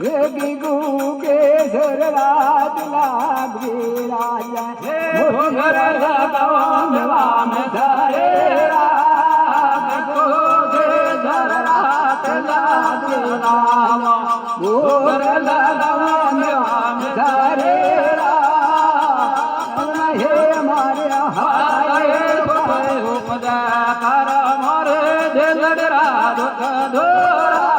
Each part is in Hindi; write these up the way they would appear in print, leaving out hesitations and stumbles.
ગીગુ કે સરરાજ લાગવી રાજા મોગર લગાવન વામ ધરે મોગર લગાવન વામ ધરે હે મારે હાય ઉપદા કર મોરે દિલડા દુખ ધોરા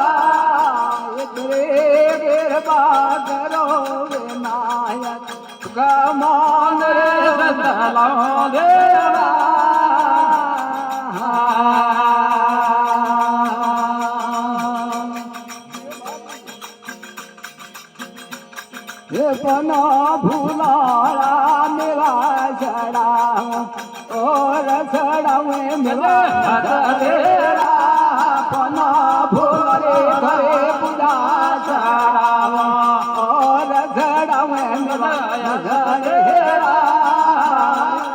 કરો વિનાયક ગમન રે સદલો દેવા ये पना भूलाड़ा मेरा चढ़ाऊं और चढ़ाऊं मेरा तेरा पना भूले घरे पूजा चढ़ाऊं और चढ़ाऊं मेरा तेरा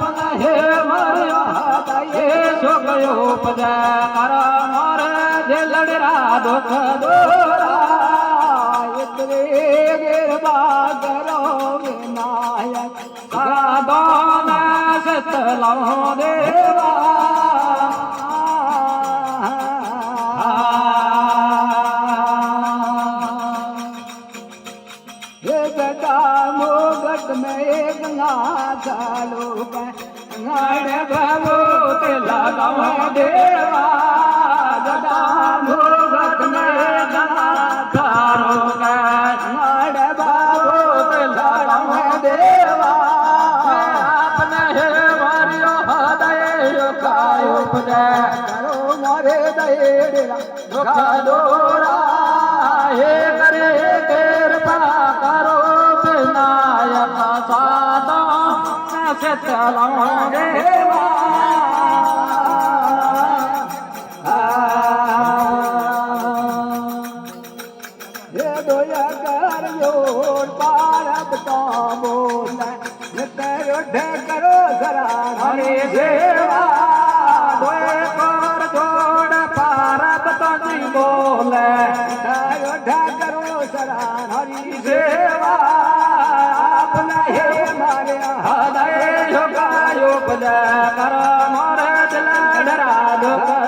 पना हे मारा ये सो गयो पूजा करा मोरे दिलड़ा दुख दोरा करो विनायक साधन सतलो देवा ये गटा मोगट में गंगा चालू गड़ बाबू ते लगाओ देवा गटा मोगट में गंगा चालू करो मोरे दयेरा दुख दोरा हे करे कृपा करो विनायक सादा सतलो देवा ये दोया कर जोड़ पारब तो बोले करो जरा हरे देवा बोले करो सरा हरि सेवा अपना हे मारे हृदय गायो पद कर मोर दिल डरा दुख